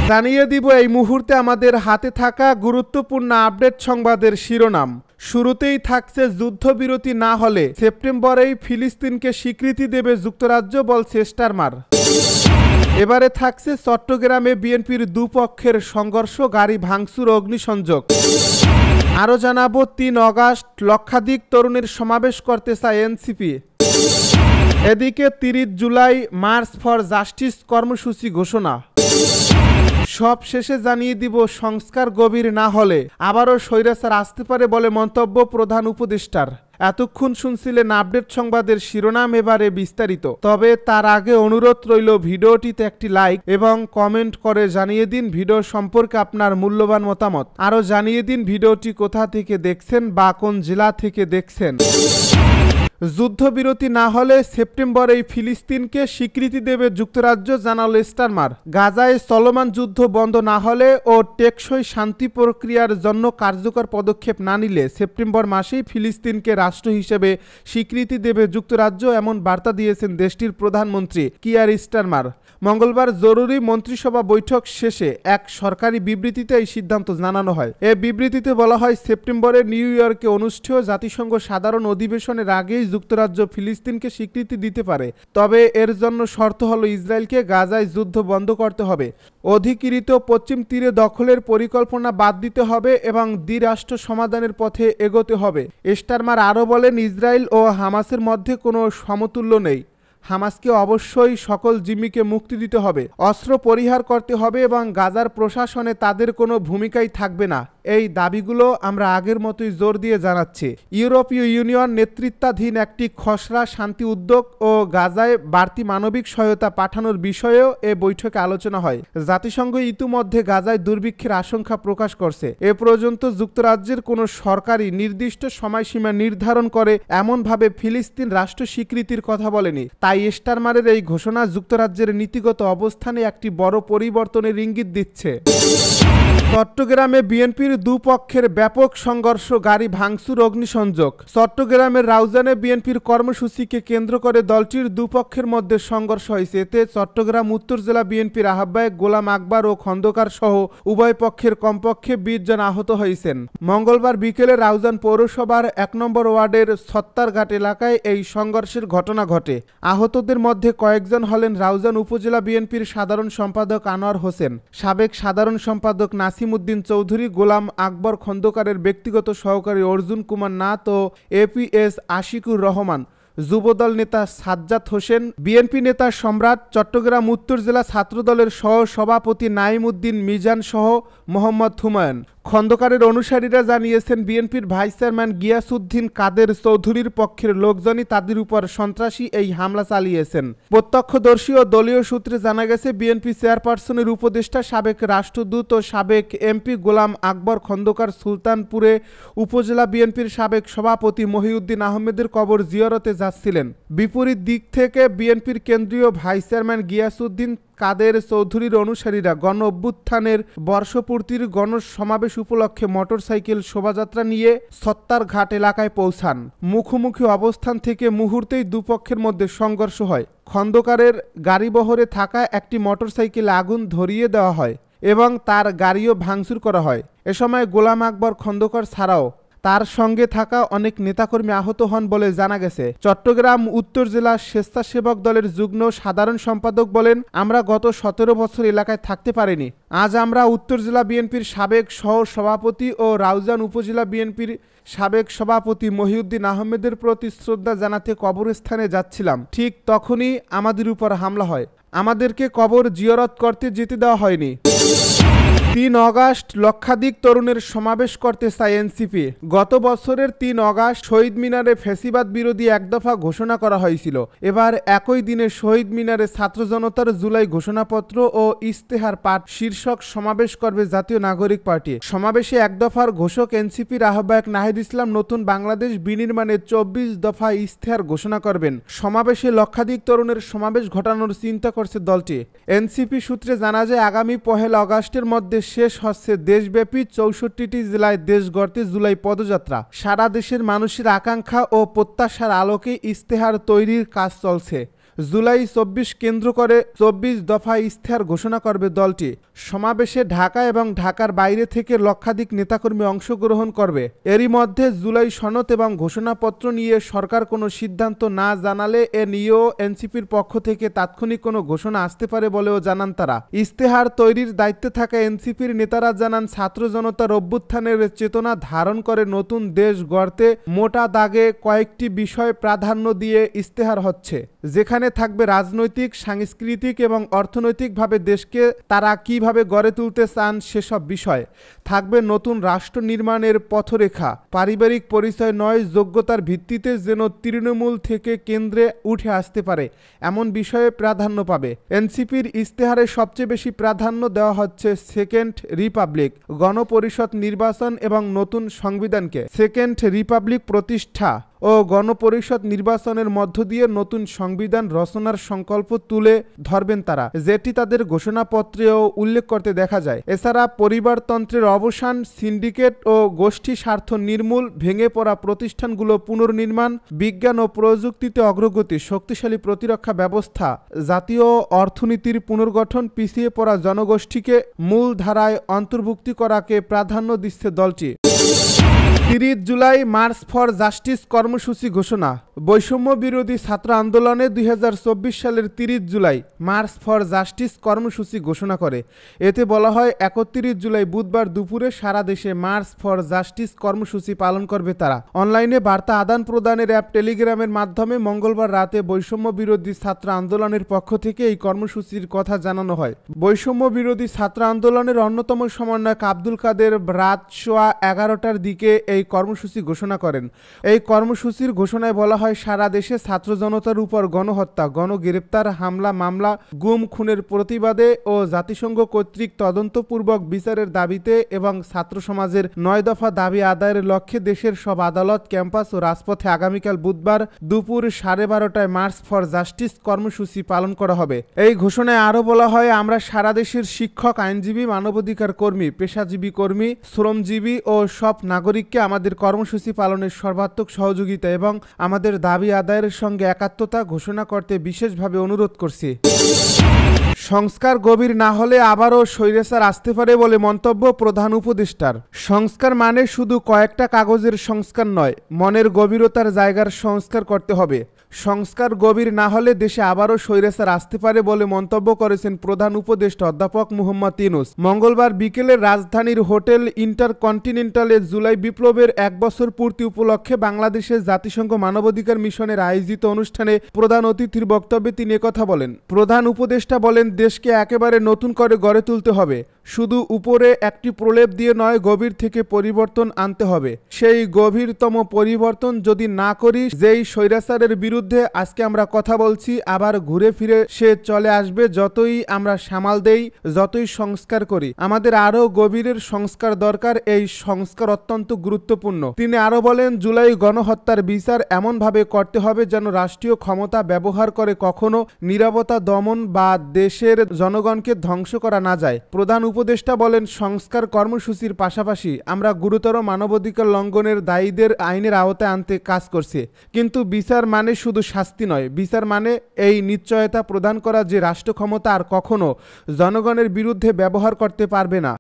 জানিয়ে দিব এই মুহূর্তে আমাদের হাতে থাকা গুরুত্বপূর্ণ আপডেট সংবাদের শিরোনাম। শুরুতেই থাকছে যুদ্ধবিরতি না হলে সেপ্টেম্বরেই ফিলিস্তিনকে স্বীকৃতি দেবে যুক্তরাজ্য, বলছে স্টারমার। এবারে থাকছে চট্টগ্রামে বিএনপির দুপক্ষের সংঘর্ষ, গাড়ি ভাঙচুর, অগ্নিসংযোগ। আরও জানাবো ৩ অগাস্ট লক্ষাধিক তরুণের সমাবেশ করতে চায় এনসিপি। এদিকে ৩০ জুলাই মার্চ ফর জাস্টিস কর্মসূচি ঘোষণা। সব শেষে জানিয়ে দিব সংস্কার গভীর না হলে আবারও স্বৈরাচার আসতে পারে বলে মন্তব্য প্রধান উপদেষ্টার। এতক্ষণ শুনছিলেন আপডেট সংবাদের শিরোনাম, এবারে বিস্তারিত। তবে তার আগে অনুরোধ রইল ভিডিওটিতে একটি লাইক এবং কমেন্ট করে জানিয়ে দিন ভিডিও সম্পর্কে আপনার মূল্যবান মতামত। আরও জানিয়ে দিন ভিডিওটি কোথা থেকে দেখছেন বা কোন জেলা থেকে দেখছেন। যুদ্ধবিরতি না হলে সেপ্টেম্বরেই ফিলিস্তিনকে স্বীকৃতি দেবে যুক্তরাজ্য, জানালো স্টারমার। গাজায় চলমান যুদ্ধ বন্ধ না হলে ও টেকসই শান্তি প্রক্রিয়ার জন্য কার্যকর পদক্ষেপ না নিলে সেপ্টেম্বর মাসেই ফিলিস্তিনকে রাষ্ট্র হিসেবে স্বীকৃতি দেবে যুক্তরাজ্য, এমন বার্তা দিয়েছেন দেশটির প্রধানমন্ত্রী কিয়ার স্টারমার। মঙ্গলবার জরুরি মন্ত্রিসভা বৈঠক শেষে এক সরকারি বিবৃতিতে এই সিদ্ধান্ত জানানো হয়। এ বিবৃতিতে বলা হয়, সেপ্টেম্বরে নিউ ইয়র্কে অনুষ্ঠেয় জাতিসংঘ সাধারণ অধিবেশনের আগেই যুক্তরাজ্য ফিলিস্তিনকে স্বীকৃতি দিতে পারে। তবে এর জন্য শর্ত হলো ইসরায়েলকে গাজায় যুদ্ধ বন্ধ করতে হবে, অধিকৃত পশ্চিম তীরে দখলের পরিকল্পনা বাদ দিতে হবে এবং দ্বিরাষ্ট্র সমাধানের পথে এগোতে হবে। স্টারমার আরও বলেন, ইসরায়েল ও হামাসের মধ্যে কোনো সমতুল্য নেই। হামাসকে অবশ্যই সকল জিম্মিকে মুক্তি দিতে হবে, অস্ত্র পরিহার করতে হবে এবং গাজার প্রশাসনে তাদের কোনো ভূমিকাই থাকবে না। এই দাবিগুলো আমরা আগের মতোই জোর দিয়ে জানাচ্ছি। ইউরোপীয় ইউনিয়ন নেতৃত্বাধীন একটি খসড়া শান্তি উদ্যোগ ও গাজায় বাড়তি মানবিক সহায়তা পাঠানোর বিষয়েও এ বৈঠকে আলোচনা হয়। জাতিসংঘ ইতিমধ্যে গাজায় দুর্ভিক্ষের আশঙ্কা প্রকাশ করছে। এ পর্যন্ত যুক্তরাজ্যের কোনো সরকারি নির্দিষ্ট সময়সীমা নির্ধারণ করে এমনভাবে ফিলিস্তিন রাষ্ট্র স্বীকৃতির কথা বলেনি। তাই স্টারমারের এই ঘোষণা যুক্তরাজ্যের নীতিগত অবস্থানে একটি বড় পরিবর্তনের ইঙ্গিত দিচ্ছে। চট্টগ্রামে বিএনপির দুপক্ষের ব্যাপক সংঘর্ষ, গাড়ি ভাঙচুর, অগ্নিসংযোগ। চট্টগ্রামের রাউজানে বিএনপির কর্মসূচিকে কেন্দ্র করে দলটির দুপক্ষের মধ্যে সংঘর্ষ হয়েছে। এতে চট্টগ্রাম উত্তর জেলা বিএনপির আহ্বায়ক গোলাম আকবর ও খন্দকার সহ উভয় পক্ষের কমপক্ষে 20 জন আহত হয়েছেন। মঙ্গলবার বিকেলে রাউজান পৌরসভার 1 নম্বর ওয়ার্ডের ছত্তারঘাট এলাকায় এই সংঘর্ষের ঘটনা ঘটে। আহতদের মধ্যে কয়েকজন হলেন রাউজান উপজেলা বিএনপির সাধারণ সম্পাদক আনোয়ার হোসেন, সাবেক সাধারণ সম্পাদক নাসিমউদ্দিন চৌধুরী, গোলাম আকবর খন্দকারের ব্যক্তিগত সহকারী অর্জুন কুমার নাথ ও এপিএস আশিকুর রহমান, যুবদল নেতা সাজ্জাদ হোসেন, বিএনপি নেতা সম্রাট, চট্টগ্রাম উত্তর জেলা ছাত্রদলের সহ সভাপতি নাইম উদ্দিন মিজান সহ মোহাম্মদ হুমায়ুন। খন্দকারের অনুসারীরা জানিয়েছেন, বিএনপির ভাইস চেয়ারম্যান গিয়াসউদ্দিন কাদের চৌধুরীর পক্ষের লোকজনই তাদের উপর সন্ত্রাসী এই হামলা চালিয়েছেন। প্রত্যক্ষদর্শী ও দলীয় সূত্রে জানা গেছে, বিএনপি চেয়ারপারসনের উপদেষ্টা সাবেক রাষ্ট্রদূত ও সাবেক এমপি গোলাম আকবর খন্দকার সুলতানপুরে উপজেলা বিএনপির সাবেক সভাপতি মহিউদ্দিন আহমেদের কবর জিয়ারতে যাচ্ছিলেন। বিপরীত দিক থেকে বিএনপির কেন্দ্রীয় ভাইস চেয়ারম্যান গিয়াসউদ্দিন কাদের চৌধুরীর অনুসারীরা গণ অভ্যুত্থানের বর্ষপূর্তির গণসমাবেশ উপলক্ষে মোটরসাইকেল শোভাযাত্রা নিয়ে ছত্তারঘাট এলাকায় পৌঁছান। মুখোমুখি অবস্থান থেকে মুহূর্তেই দুপক্ষের মধ্যে সংঘর্ষ হয়। খন্দকারের গাড়িবহরে থাকা একটি মোটরসাইকেলে আগুন ধরিয়ে দেওয়া হয় এবং তার গাড়িও ভাঙচুর করা হয়। এ সময় গোলাম আকবর খন্দকার ছাড়াও তার সঙ্গে থাকা অনেক নেতাকর্মী আহত হন বলে জানা গেছে। চট্টগ্রাম উত্তর জেলা স্বেচ্ছাসেবক দলের যুগ্ম সাধারণ সম্পাদক বলেন, আমরা গত 17 বছর এলাকায় থাকতে পারিনি। আজ আমরা উত্তর জেলা বিএনপির সাবেক সহ সভাপতি ও রাউজান উপজেলা বিএনপির সাবেক সভাপতি মহিউদ্দিন আহমেদের প্রতি শ্রদ্ধা জানাতে কবরস্থানে যাচ্ছিলাম। ঠিক তখনই আমাদের উপর হামলা হয়। আমাদেরকে কবর জিয়ারত করতে যেতে দেওয়া হয়নি। ৩ অগাস্ট লক্ষাধিক তরুণের সমাবেশ করতে চায় এনসিপি। গত বছরের 3 অগাস্ট শহীদ মিনারে ফ্যাসিবাদ বিরোধী এক দফা ঘোষণা করা হয়েছিল। এবার একই দিনে শহীদ মিনারে ছাত্র জনতার জুলাই ঘোষণাপত্র ও ইস্তেহার পাঠ শীর্ষক সমাবেশ করবে জাতীয় নাগরিক পার্টি। সমাবেশে এক দফার ঘোষক এনসিপির আহ্বায়ক নাহিদ ইসলাম নতুন বাংলাদেশ বিনির্মাণে 24 দফা ইস্তেহার ঘোষণা করবেন। সমাবেশে লক্ষাধিক তরুণের সমাবেশ ঘটানোর চিন্তা করছে দলটি। এনসিপি সূত্রে জানা যায়, আগামী 1 আগস্টের মধ্যে শেষ হচ্ছে দেশব্যাপী 64টি জেলায় দেশ গড়তে জুলাই পদযাত্রা। সারা দেশের মানুষের আকাঙ্ক্ষা ও প্রত্যাশার আলোকে ইস্তেহার তৈরির কাজ চলছে। জুলাই ২৪ কেন্দ্র করে ২৪ দফা ইশতেহার ঘোষণা করবে দলটি। সমাবেশে ঢাকা এবং ঢাকার বাইরে থেকে লক্ষাধিক নেতাকর্মী অংশগ্রহণ করবে। এরই মধ্যে জুলাই সনদ এবং ঘোষণাপত্র নিয়ে সরকার কোনো সিদ্ধান্ত না জানালে এ নিয়েও এনসিপির পক্ষ থেকে তাৎক্ষণিক কোনো ঘোষণা আসতে পারে বলেও জানান তারা। ইশতেহার তৈরির দায়িত্বে থাকা এনসিপির নেতারা জানান, ছাত্র জনতার অভ্যুত্থানের চেতনা ধারণ করে নতুন দেশ গড়তে মোটা দাগে কয়েকটি বিষয় প্রাধান্য দিয়ে ইশতেহার হচ্ছে, যেখানে থাকবে রাজনৈতিক, সাংস্কৃতিক এবং অর্থনৈতিকভাবে দেশকে তারা কিভাবে গড়ে তুলতে চান সেসব বিষয়। থাকবে নতুন রাষ্ট্র নির্মাণের পথরেখা, পারিবারিক পরিচয় নয়, যোগ্যতার ভিত্তিতে যেন তৃণমূল থেকে কেন্দ্রে উঠে আসতে পারে এমন বিষয়ে প্রাধান্য পাবে। এনসিপির ইশতেহারে সবচেয়ে বেশি প্রাধান্য দেওয়া হচ্ছে সেকেন্ড রিপাবলিক, গণপরিষদ নির্বাচন এবং নতুন সংবিধানকে। সেকেন্ড রিপাবলিক প্রতিষ্ঠা ও গণপরিষদ নির্বাচনের মধ্য দিয়ে নতুন সংবিধান রচনার সংকল্প তুলে ধরবেন তারা, যেটি তাদের ঘোষণাপত্রেও উল্লেখ করতে দেখা যায়। এছাড়া পরিবারতন্ত্রের অবসান, সিন্ডিকেট ও গোষ্ঠী স্বার্থ নির্মূল, ভেঙে পড়া প্রতিষ্ঠানগুলো পুনর্নির্মাণ, বিজ্ঞান ও প্রযুক্তিতে অগ্রগতি, শক্তিশালী প্রতিরক্ষা ব্যবস্থা, জাতীয় অর্থনীতির পুনর্গঠন, পিছিয়ে পড়া জনগোষ্ঠীকে মূল ধারায় অন্তর্ভুক্তি করাকে প্রাধান্য দিচ্ছে দলটি। ৩০ জুলাই মার্চ ফর জাস্টিস কর্মসূচি ঘোষণা। বৈষম্য বিরোধী ছাত্র আন্দোলনে ২০২৪ সালের ৩০ জুলাই মার্চ ফর জাস্টিস কর্মসূচি ঘোষণা করে। এতে বলা হয়, ৩১ জুলাই বুধবার দুপুরে সারা দেশে মার্চ ফর জাস্টিস কর্মসূচি পালন করবে তারা। অনলাইনে বার্তা আদান প্রদানের অ্যাপ টেলিগ্রামের মাধ্যমে মঙ্গলবার রাতে বৈষম্য বিরোধী ছাত্র আন্দোলনের পক্ষ থেকে এই কর্মসূচির কথা জানানো হয়। বৈষম্য বিরোধী ছাত্র আন্দোলনের অন্যতম সমন্বয়ক আব্দুল কাদের রাত সোয়া ১১টার দিকে এই কর্মসূচি ঘোষণা করেন। এই কর্মসূচির ঘোষণায় বলা হয়, সারা দেশে ছাত্র জনতার উপর গণহত্যা, গণগ্রেপ্তার, হামলা, মামলা, গুম, খুনের প্রতিবাদে ও জাতিসংঘ কর্তৃক তদন্তপূর্বক বিচারের দাবিতে এবং ছাত্র সমাজের ৯ দফা দাবি আদায়ের লক্ষ্যে দেশের সব আদালত, ক্যাম্পাস ও রাজপথে আগামীকাল বুধবার দুপুর 12:30টায় মার্চ ফর জাস্টিস কর্মসূচি পালন করা হবে। এই ঘোষণায় আরও বলা হয়, আমরা সারা দেশের শিক্ষক, আইনজীবী, মানবাধিকার কর্মী, পেশাজীবী কর্মী, শ্রমজীবী ও সব নাগরিককে আমাদের কর্মসূচি পালনের সর্বাত্মক সহযোগিতা এবং আমাদের দাবি আদায়ের সঙ্গে একাত্মতা ঘোষণা করতে বিশেষভাবে অনুরোধ করছি। সংস্কার গভীর না হলে আবারও স্বৈরাচার আসতে পারে বলে মন্তব্য প্রধান উপদেষ্টার। সংস্কার মানে শুধু কয়েকটা কাগজের সংস্কার নয়, মনের গভীরতার জায়গার সংস্কার করতে হবে। সংস্কার গভীর না হলে দেশে আবারও স্বৈরাচার আসতে পারে বলে মন্তব্য করেছেন প্রধান উপদেষ্টা অধ্যাপক মুহাম্মদ ইউনূস। মঙ্গলবার বিকেলে রাজধানীর হোটেল ইন্টারকন্টিনেন্টালে জুলাই বিপ্লবের ১ বছর পূর্তি উপলক্ষে বাংলাদেশের জাতিসংঘ মানবাধিকার মিশনের আয়োজিত অনুষ্ঠানে প্রধান অতিথির বক্তব্যে তিনি একথা বলেন। প্রধান উপদেষ্টা বলেন, দেশকে একেবারে নতুন করে গড়ে তুলতে হবে। শুধু উপরে একটি প্রলেপ দিয়ে নয়, গভীর থেকে পরিবর্তন আনতে হবে। সেই গভীরতম পরিবর্তন যদি না করি, যেই স্বৈরাচারের বিরুদ্ধে আজকে আমরা কথা বলছি আবার ঘুরে ফিরে সে চলে আসবে। যতই আমরা সামাল দেই, যতই সংস্কার করি, আমাদের আরও গভীরের সংস্কার দরকার। এই সংস্কার অত্যন্ত গুরুত্বপূর্ণ। তিনি আরও বলেন, জুলাই গণহত্যার বিচার এমনভাবে করতে হবে যেন রাষ্ট্রীয় ক্ষমতা ব্যবহার করে কখনো নীরবতা দমন বা দেশের জনগণকে ধ্বংস করা না যায়। প্রধান উপদেষ্টা বলেন, সংস্কার কর্মসূচির পাশাপাশি আমরা গুরুতর মানবাধিকার লঙ্ঘনের দায়ীদের আইনের আওতায় আনতে কাজ করছি। কিন্তু বিচার মানে শুধু শাস্তি নয়, বিচার মানে এই নিশ্চয়তা প্রদান করা যে রাষ্ট্র ক্ষমতা আর কখনো জনগণের বিরুদ্ধে ব্যবহার করতে পারবে না।